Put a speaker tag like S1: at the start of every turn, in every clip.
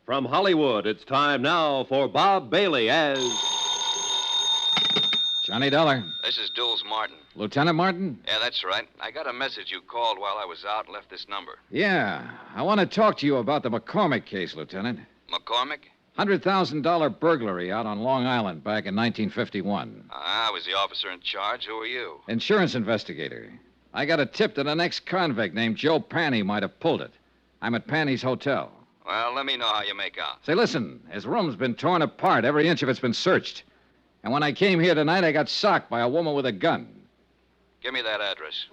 S1: From Hollywood, it's time now for Bob Bailey as...
S2: Johnny Dollar.
S3: This is Jules Martin.
S2: Lieutenant Martin?
S3: Yeah, that's right. I got a message you called while I was out and left this number.
S2: Yeah. I want to talk to you about the McCormack case, Lieutenant.
S3: McCormack?
S2: $100,000 burglary out on Long Island back in 1951.
S3: I was the officer in charge. Who are you?
S2: Insurance investigator. I got a tip that an ex-convict named Joe Panny might have pulled it. I'm at Panny's hotel.
S3: Well, let me know how you make out.
S2: Say, listen, his room's been torn apart. Every inch of it's been searched. And when I came here tonight, I got socked by a woman with a gun.
S3: Give me that address.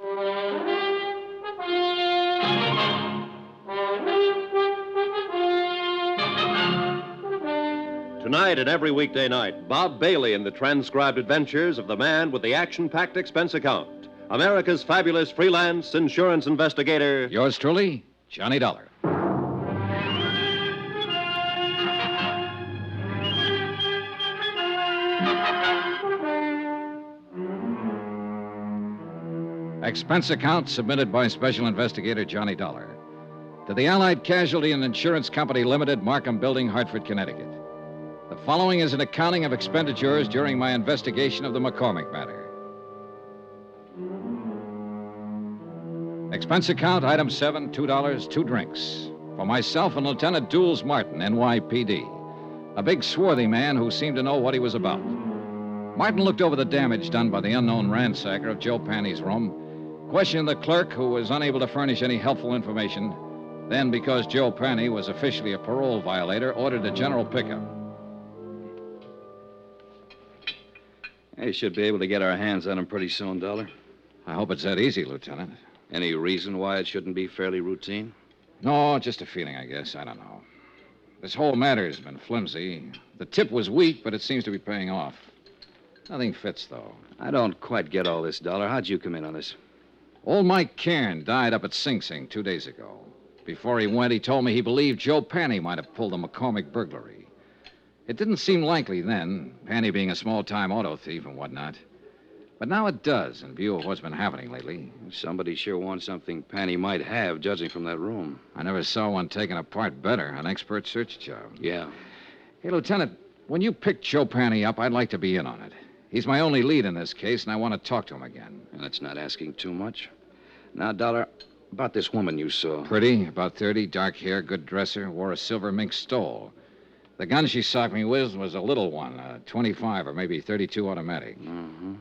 S1: Tonight and every weekday night, Bob Bailey in the transcribed adventures of the man with the action-packed expense account. America's fabulous freelance insurance investigator.
S2: Yours truly, Johnny Dollar. Expense account submitted by Special Investigator Johnny Dollar to the Allied Casualty and Insurance Company Limited, Markham Building, Hartford, Connecticut. The following is an accounting of expenditures during my investigation of the McCormack matter. Expense account, item 7, $2, 2 drinks. For myself and Lieutenant Jules Martin, NYPD. A big, swarthy man who seemed to know what he was about. Martin looked over the damage done by the unknown ransacker of Joe Panny's room, questioned the clerk, who was unable to furnish any helpful information. Then, because Joe Panny was officially a parole violator, ordered a general pickup.
S4: We should be able to get our hands on him pretty soon, Dollar.
S2: I hope it's that easy, Lieutenant.
S4: Any reason why it shouldn't be fairly routine?
S2: No, just a feeling, I guess. I don't know. This whole matter's been flimsy. The tip was weak, but it seems to be paying off. Nothing fits, though.
S4: I don't quite get all this, Dollar. How'd you come in on this?
S2: Old Mike Cairn died up at Sing Sing 2 days ago. Before he went, he told me he believed Joe Panny might have pulled the McCormack burglary. It didn't seem likely then, Panny being a small-time auto thief and whatnot. But now it does, in view of what's been happening lately.
S4: Somebody sure wants something Panny might have, judging from that room.
S2: I never saw one taken apart better. An expert search job.
S4: Yeah.
S2: Hey, Lieutenant, when you picked Joe Panny up, I'd like to be in on it. He's my only lead in this case, and I want to talk to him again.
S4: And that's not asking too much. Now, Dollar, about this woman you saw.
S2: Pretty, about 30, dark hair, good dresser, wore a silver mink stole. The gun she socked me with was a little one, a 25 or maybe 32 automatic.
S4: Mm-hmm.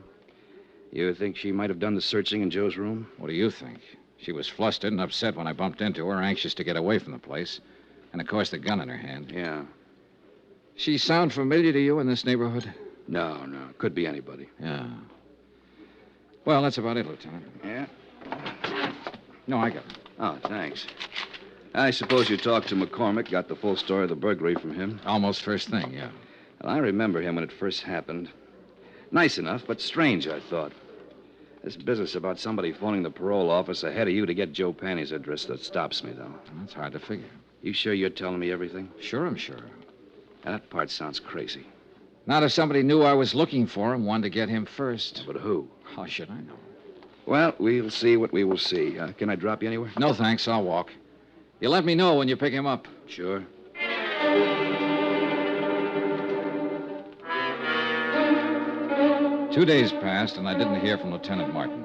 S4: You think she might have done the searching in Joe's room?
S2: What do you think? She was flustered and upset when I bumped into her, anxious to get away from the place. And, of course, the gun in her hand.
S4: Yeah.
S2: She sound familiar to you in this neighborhood?
S4: No. Could be anybody.
S2: Yeah. Well, that's about it, Lieutenant.
S4: Yeah?
S2: No, I got it.
S4: Oh, thanks. I suppose you talked to McCormack, got the full story of the burglary from him.
S2: Almost first thing, yeah.
S4: Well, I remember him when it first happened. Nice enough, but strange, I thought. This business about somebody phoning the parole office ahead of you to get Joe Panny's address, that stops me, though.
S2: That's hard to figure.
S4: You sure you're telling me everything?
S2: Sure, I'm sure.
S4: Now, that part sounds crazy.
S2: Not if somebody knew I was looking for him, wanted to get him first.
S4: But who?
S2: How should I know?
S4: Well, we'll see what we will see. Can I drop you anywhere?
S2: No, thanks. I'll walk. You let me know when you pick him up.
S4: Sure.
S2: 2 days passed, and I didn't hear from Lieutenant Martin.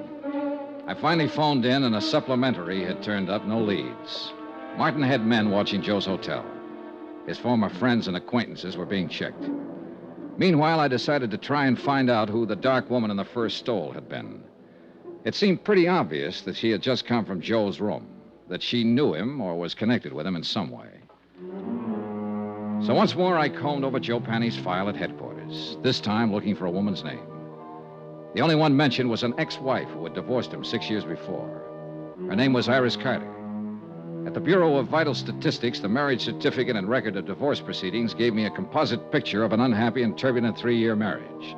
S2: I finally phoned in, and a supplementary had turned up, no leads. Martin had men watching Joe's hotel. His former friends and acquaintances were being checked. Meanwhile, I decided to try and find out who the dark woman in the first stole had been. It seemed pretty obvious that she had just come from Joe's room, that she knew him or was connected with him in some way. So once more, I combed over Joe Panny's file at headquarters, this time looking for a woman's name. The only one mentioned was an ex-wife who had divorced him 6 years before. Her name was Iris Carter. At the Bureau of Vital Statistics, the marriage certificate and record of divorce proceedings gave me a composite picture of an unhappy and turbulent 3-year marriage.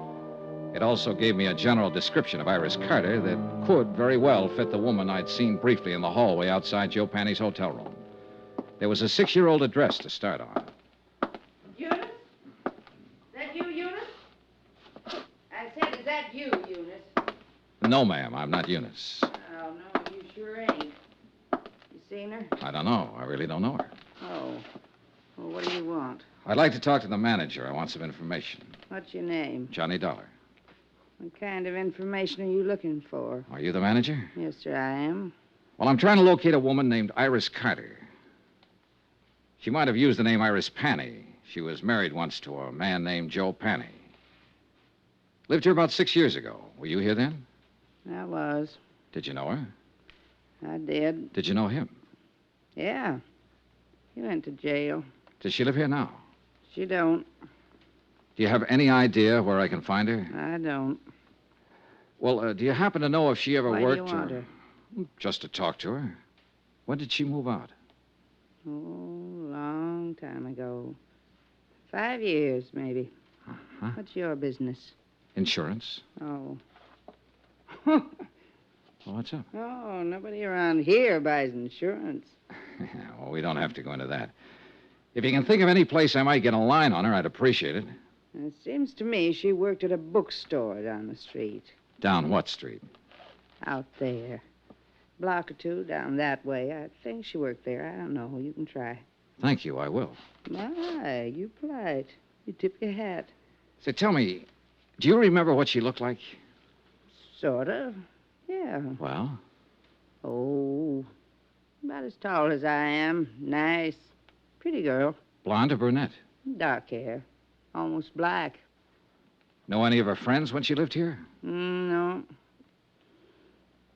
S2: It also gave me a general description of Iris Carter that could very well fit the woman I'd seen briefly in the hallway outside Joe Panny's hotel room. There was a 6-year-old address to start on.
S5: Eunice? Is that you, Eunice? I said, is that you, Eunice?
S2: No, ma'am, I'm not Eunice.
S5: Oh, no, you sure ain't. You seen her?
S2: I don't know. I really don't know her.
S5: Oh. Well, what do you
S2: I'd like to talk to the manager. I want some information.
S5: What's your name?
S2: Johnny Dollar.
S5: What kind of information are you looking for?
S2: Are you the manager?
S5: Yes, sir, I am.
S2: Well, I'm trying to locate a woman named Iris Carter. She might have used the name Iris Panny. She was married once to a man named Joe Panny. Lived here about 6 years ago. Were you here then?
S5: I was.
S2: Did you know her?
S5: I did.
S2: Did you know him?
S5: Yeah. He went to jail.
S2: Does she live here now?
S5: She don't.
S2: Do you have any idea where I can find her?
S5: I don't.
S2: Well, do you happen to know if she ever
S5: Why
S2: worked
S5: do you want her?
S2: Just to talk to her. When did she move out?
S5: Oh, long time ago. 5 years, maybe.
S2: Uh-huh.
S5: What's your business?
S2: Insurance?
S5: Oh.
S2: Well, what's up?
S5: Oh, nobody around here buys insurance.
S2: Well, we don't have to go into that. If you can think of any place I might get a line on her, I'd appreciate it.
S5: It seems to me she worked at a bookstore down the street.
S2: Down what street?
S5: Out there. Block or two down that way. I think she worked there. I don't know. You can try.
S2: Thank you, I will.
S5: My, you polite. You tip your hat.
S2: Say, tell me, do you remember what she looked like?
S5: Sort of. Yeah.
S2: Well?
S5: Oh, about as tall as I am. Nice. Pretty girl.
S2: Blonde or brunette?
S5: Dark hair. Almost black.
S2: Know any of her friends when she lived here?
S5: No.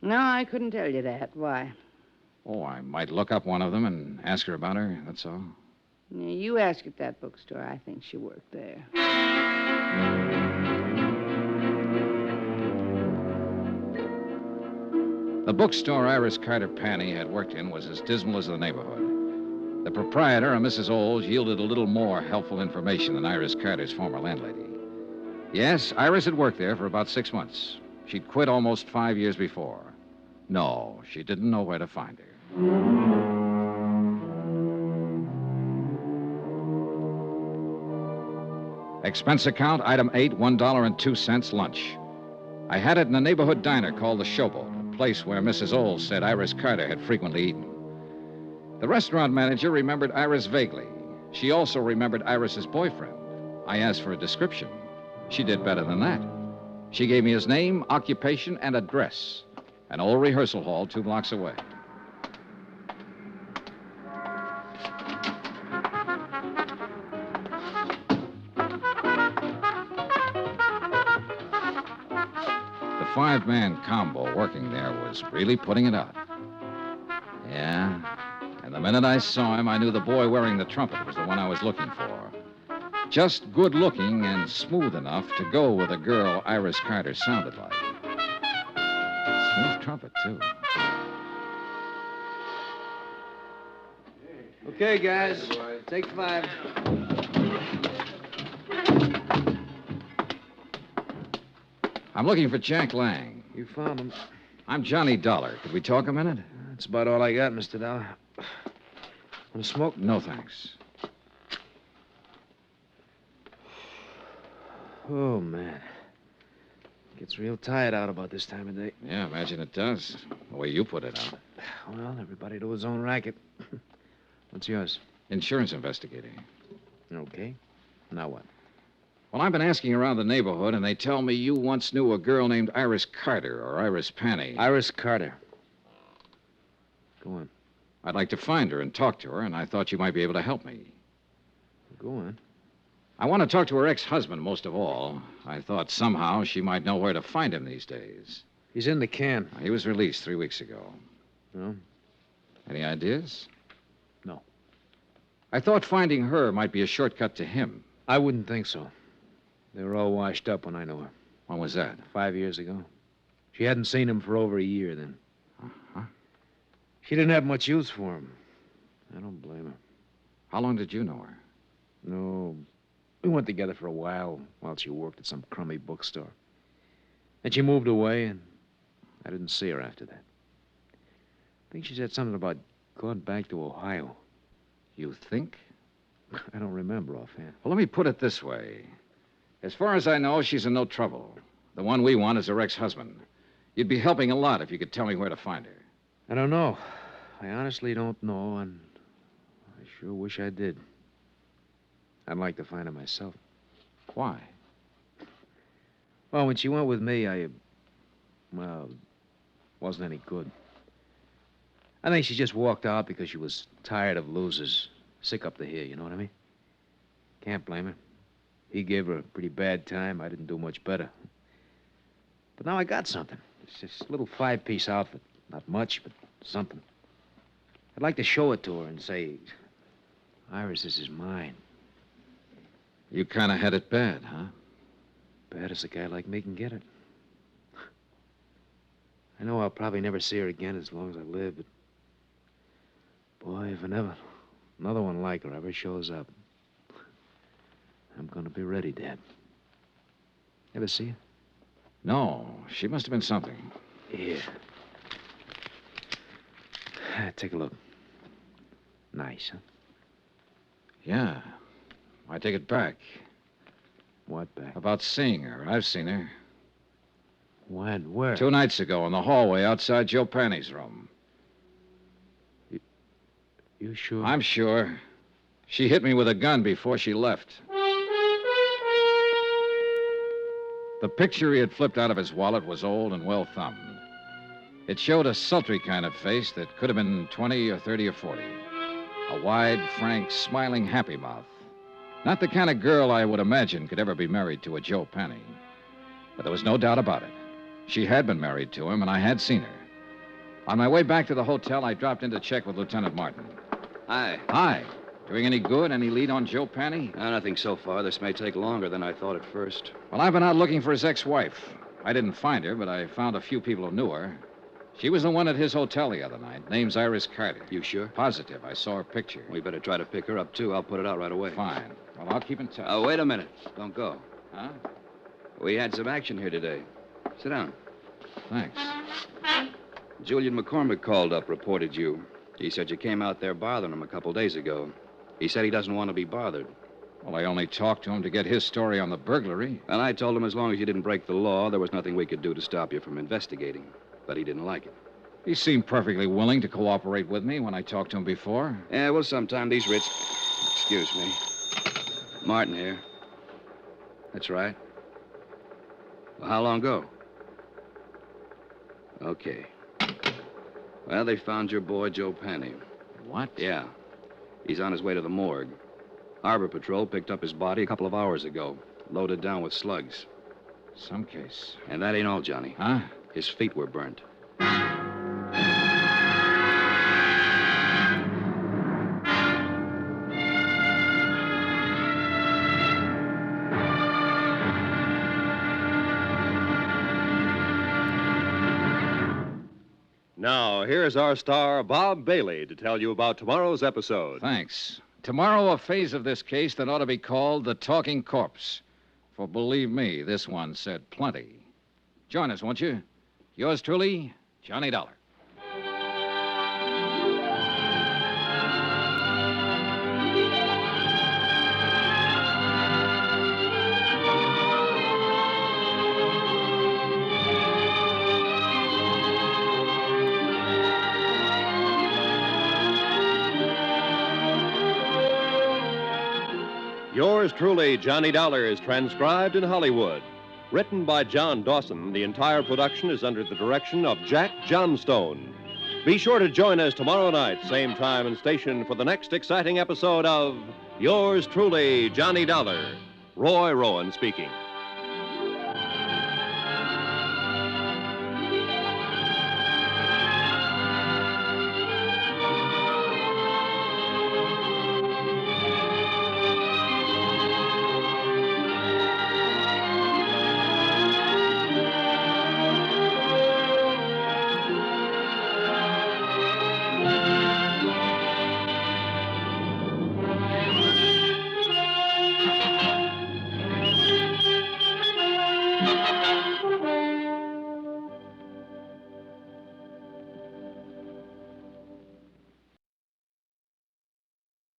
S5: No, I couldn't tell you that. Why?
S2: Oh, I might look up one of them and ask her about her, that's all.
S5: You ask at that bookstore. I think she worked there.
S2: The bookstore Iris Carter Panny had worked in was as dismal as the neighborhood. The proprietor, a Mrs. Olds, yielded a little more helpful information than Iris Carter's former landlady. Yes, Iris had worked there for about 6 months. She'd quit almost 5 years before. No, she didn't know where to find her. Expense account, item 8, $1.02 lunch. I had it in a neighborhood diner called the Showboat, a place where Mrs. Olds said Iris Carter had frequently eaten. The restaurant manager remembered Iris vaguely. She also remembered Iris's boyfriend. I asked for a description. She did better than that. She gave me his name, occupation, and address. An old rehearsal hall 2 blocks away. The 5-man combo working there was really putting it out. Yeah, and the minute I saw him, I knew the boy wearing the trumpet was the one I was looking for. Just good looking and smooth enough to go with a girl Iris Carter sounded like. Smooth trumpet, too.
S6: Okay, guys. Take 5.
S4: I'm looking for Jack Lang.
S6: You found him.
S4: I'm Johnny Dollar. Could we talk a minute?
S6: That's about all I got, Mr. Dollar. Want to smoke?
S4: No, thanks.
S6: Oh, man. Gets real tired out about this time of day.
S4: Yeah, imagine it does. The way you put it out.
S6: Well, everybody to his own racket. What's yours?
S4: Insurance investigator.
S6: Okay. Now what?
S4: Well, I've been asking around the neighborhood, and they tell me you once knew a girl named Iris Carter, or Iris Panny.
S6: Iris Carter. Go on.
S4: I'd like to find her and talk to her, and I thought you might be able to help me.
S6: Go on.
S4: I want to talk to her ex-husband most of all. I thought somehow she might know where to find him these days.
S6: He's in the can.
S4: He was released 3 weeks ago.
S6: No?
S4: Any ideas?
S6: No.
S4: I thought finding her might be a shortcut to him.
S6: I wouldn't think so. They were all washed up when I knew her.
S4: When was that?
S6: 5 years ago. She hadn't seen him for over a year then.
S4: Uh-huh.
S6: She didn't have much use for him. I don't blame her.
S4: How long did you know her?
S6: No. We went together for a while she worked at some crummy bookstore. Then she moved away, and I didn't see her after that. I think she said something about going back to Ohio.
S4: You think?
S6: I don't remember offhand.
S4: Well, let me put it this way. As far as I know, she's in no trouble. The one we want is her ex-husband. You'd be helping a lot if you could tell me where to find her.
S6: I don't know. I honestly don't know, and I sure wish I did. I'd like to find her myself.
S2: Why?
S6: Well, when she went with me, wasn't any good. I think she just walked out because she was tired of losers. Sick up to here, you know what I mean? Can't blame her. He gave her a pretty bad time. I didn't do much better. But now I got something. It's just a little 5-piece outfit. Not much, but something. I'd like to show it to her and say, Iris, this is mine.
S2: You kind of had it bad, huh?
S6: Bad as a guy like me can get it. I know I'll probably never see her again as long as I live, but... boy, if another one like her ever shows up, I'm gonna be ready, Dad. Ever see her?
S2: No, she must have been something.
S6: Here. Take a look. Nice, huh?
S2: Yeah. I take it back.
S6: What back?
S2: About seeing her. I've seen her.
S6: When? Where?
S2: 2 nights ago in the hallway outside Joe Panny's room.
S6: You sure?
S2: I'm sure. She hit me with a gun before she left. The picture he had flipped out of his wallet was old and well thumbed. It showed a sultry kind of face that could have been 20 or 30 or 40. A wide, frank, smiling, happy mouth. Not the kind of girl I would imagine could ever be married to a Joe Penny. But there was no doubt about it. She had been married to him, and I had seen her. On my way back to the hotel, I dropped in to check with Lieutenant Martin.
S4: Hi.
S2: Hi. Doing any good? Any lead on Joe Penny?
S4: Nothing so far. This may take longer than I thought at first.
S2: Well, I've been out looking for his ex-wife. I didn't find her, but I found a few people who knew her. She was the one at his hotel the other night. Name's Iris Carter.
S4: You sure?
S2: Positive. I saw her picture.
S4: We better try to pick her up, too. I'll put it out right away.
S2: Fine. Well, I'll keep in touch.
S4: Oh, wait a minute. Don't go.
S2: Huh?
S4: We had some action here today. Sit down.
S2: Thanks.
S4: Julian McCormack called up, reported you. He said you came out there bothering him a couple days ago. He said he doesn't want to be bothered.
S2: Well, I only talked to him to get his story on the burglary.
S4: And I told him as long as you didn't break the law, there was nothing we could do to stop you from investigating. But he didn't like it.
S2: He seemed perfectly willing to cooperate with me when I talked to him before.
S4: Yeah, well, sometime these rich... Excuse me. Martin here. That's right. Well, how long ago? Okay. Well, they found your boy, Joe Penny.
S2: What?
S4: Yeah. He's on his way to the morgue. Harbor Patrol picked up his body a couple of hours ago, loaded down with slugs.
S2: Some case.
S4: And that ain't all, Johnny.
S2: Huh?
S4: His feet were burnt.
S1: Now, here's our star, Bob Bailey, to tell you about tomorrow's episode.
S2: Thanks. Tomorrow, a phase of this case that ought to be called the Talking Corpse. For believe me, this one said plenty. Join us, won't you? Yours truly, Johnny Dollar.
S1: Yours truly, Johnny Dollar, is transcribed in Hollywood. Written by John Dawson, the entire production is under the direction of Jack Johnstone. Be sure to join us tomorrow night, same time and station, for the next exciting episode of Yours truly, Johnny Dollar. Roy Rowan speaking.